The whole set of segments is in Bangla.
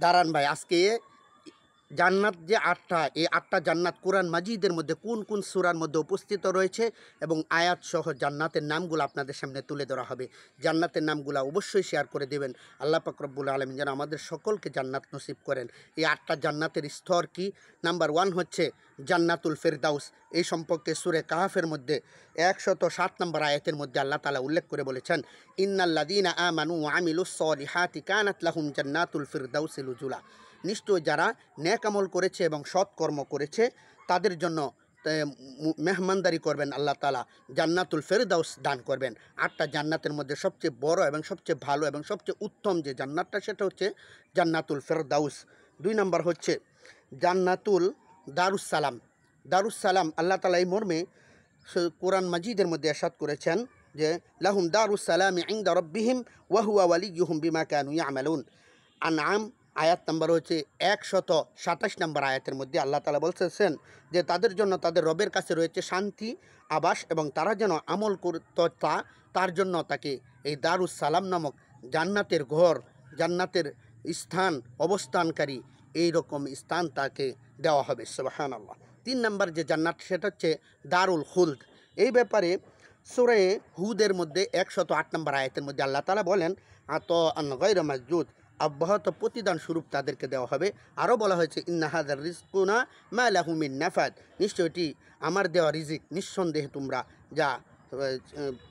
দাঁড়ান ভাই, আজকে জান্নাত যে আটটা, এই আটটা জান্নাত কোরআন মাজিদের মধ্যে কোন কোন সূরার মধ্যে উপস্থিত রয়েছে এবং আয়াত সহ জান্নাতের নামগুলো আপনাদের সামনে তুলে ধরা হবে। জান্নাতের নামগুলো অবশ্যই শেয়ার করে দেবেন। আল্লাহ পাক রব্বুল আলামিন যেন আমাদের সকলকে জান্নাত নসিব করেন। এই আটটা জান্নাতের স্তর কি? নাম্বার 1 হচ্ছে জান্নাতুল ফেরদাউস। এই সম্পর্কে সূরা কাহফের মধ্যে 107 নম্বর আয়াতের মধ্যে আল্লাহ তাআলা উল্লেখ করে বলেছেন, ইন্নাল্লাযীনা আমানু ওয়া আমিলুস সলিহাতি কানাত লাহুম জান্নাতুল ফিরদাউসি নুজুলা। নিশ্চয় যারা নেক আমল করেছে এবং সৎকর্ম করেছে তাদের জন্য মেহমানদারি করবেন আল্লাহ তাআলা, জান্নাতুল ফেরদাউস দান করবেন। আটটা জান্নাতের মধ্যে সবচেয়ে বড় এবং সবচেয়ে ভালো এবং সবচেয়ে উত্তম যে জান্নাতটা সেটা হচ্ছে জান্নাতুল ফেরদাউস। 2 নম্বর হচ্ছে জান্নাতুল দারুস সালাম। দারুস সালাম আল্লাহ তাআলা এই মর্মে কোরআন মাজিদের মধ্যে ইরশাদ করেছেন যে লাহুম দারুস সালামি ইনদা রাব্বিহিম ওয়া হুয়া ওয়ালিয়ুহুম বিমা কানু ইয়ামালুন। আনআম আয়াত নম্বর হচ্ছে 127 নম্বর আয়াতের মধ্যে আল্লাহ তাআলা বলতেছেন যে তাদের জন্য তাদের রবের কাছে রয়েছে শান্তি আবাস এবং তারা যেন আমল তার জন্য তাকে এই দারুস সালাম নামক জান্নাতের ঘর, জান্নাতের স্থান অবস্থানকারী এই রকম স্থান তাকে দেওয়া হবে। সুবহানাল্লাহ। 3 নম্বর যে জান্নাত সেটা হচ্ছে দারুল খুলদ। এই ব্যাপারে সূরা হুদের মধ্যে 108 নম্বর আয়াতের মধ্যে আল্লাহ তাআলা বলেন, আতাআন গায়রা মাজদুদ, অব্যাহত প্রতিদান স্বরূপ তাদেরকে দেওয়া হবে। আরও বলা হয়েছে, ইন্না হাযার রিজকুনা মা লাহু মিন নাফাদ, নিশ্চয় এটি আমার দেওয়া রিজিক, নিঃসন্দেহে তোমরা যা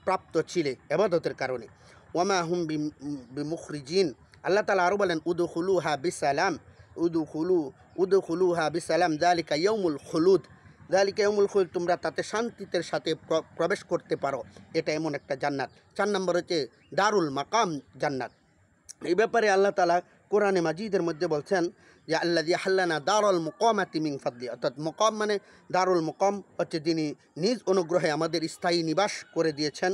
প্রাপ্ত ছিলে ইবাদতের কারণে। ওয়ামা হুম বিমুখরিজিন। আল্লাহ তাআলা আরও বলেন, উদখুলুহা বিসালাম, উদখুলুহা বিসালাম যালিকা ইয়াউমুল খুলুদ, যালিকা ইয়াউমুল খুলুদ, তোমরা তাতে শান্তিতে সাথে প্রবেশ করতে পারো। এটা এমন একটা জান্নাত। 4 নম্বর হচ্ছে দারুল মাকাম জান্নাত। এই ব্যাপারে আল্লাহ তাআলা কোরআনে মাজিদের মধ্যে বলছেন যে আল্লাযী হাল্লানা দারুল মুকামাতি মিন ফাদলি, অর্থাৎ মুকাম মানে দারুল মুকাম হচ্ছে যিনি নিজ অনুগ্রহে আমাদের স্থায়ী নিবাস করে দিয়েছেন,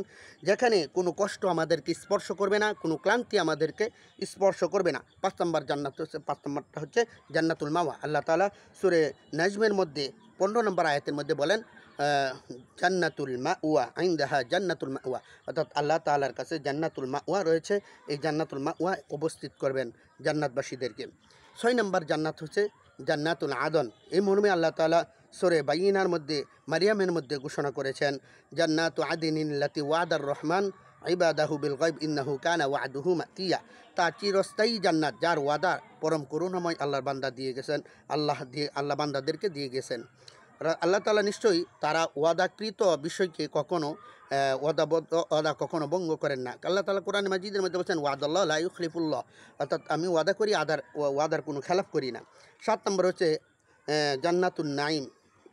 যেখানে কোনো কষ্ট আমাদেরকে স্পর্শ করবে না, কোনো ক্লান্তি আমাদেরকে স্পর্শ করবে না। 5 নম্বর জান্নাত হচ্ছে, 5 নম্বরটা হচ্ছে জান্নাতুল মাওয়া। আল্লাহ তাআলা সূরা নাজমের মধ্যে 15 নম্বর আয়াতের মধ্যে বলেন, জান্নাতুল মাওয়া ইনদাহা জান্নাতুল মাওয়া, অর্থাৎ আল্লাহ তাআলার কাছে জান্নাতুল মাওয়া রয়েছে, এই জান্নাতুল মাওয়া উপস্থিত করবেন জান্নাতবাসীদেরকে। 6 নম্বর জান্নাত হচ্ছে জান্নাতুল আদন। এই মর্মে আল্লাহ তাআলা সূরা বাইয়িনার মধ্যে মারিয়ামের মধ্যে ঘোষণা করেছেন, জান্নাতু আদিনিন লাতি ওয়াদার রহমান ইবাদাহু বিল গায়ব ইন্নাহু কানা ওয়াদুহু মাতিয়া। তা চিরস্থায়ী জান্নাত যার ওয়াদা পরম করুণাময় আল্লাহর বান্দা দিয়ে গেছেন, আল্লাহ বান্দাদেরকে দিয়ে গেছেন। আল্লাহ তাআলা নিশ্চয়ই তারা ওয়াদাকৃত বিষয়কে কখনো ওয়াদা কখনো ভঙ্গ করেন না। আল্লাহ তাআলা কোরআন মাজিদের মধ্যে বলছেন, ওয়াদাল্লাহ লা ইউখলিফুল্লাহ, অর্থাৎ আমি ওয়াদা করি, ওয়াদার কোনো খেলাফ করি না। 7 নম্বর হচ্ছে জান্নাতুন নাঈম,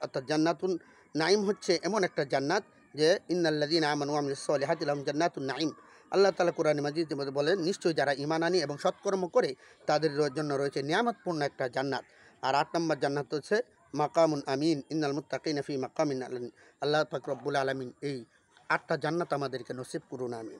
অর্থাৎ জান্নাতুন নাঈম হচ্ছে এমন একটা জান্নাত যে ইন্নাল্লাযীনা আমানু ওয়া আমিলুস সলিহাতি লাহুম জান্নাতুন নাঈম। আল্লাহ তাআলা কোরআন মাজিদের মধ্যে বলেন, নিশ্চয়ই যারা ঈমান আনে এবং সৎকর্ম করে তাদের জন্য রয়েছে নিয়ামতপূর্ণ একটা জান্নাত। আর 8 নম্বর জান্নাত হচ্ছে মাকামুন আমিন, ইন্নাল মুত্তাকিনা ফি মাকামিন আমিন। আল্লাহ পাক রব্বুল আলামিন এই 8টা জান্নাত আমাদেরকে নসিব করুন, আমিন।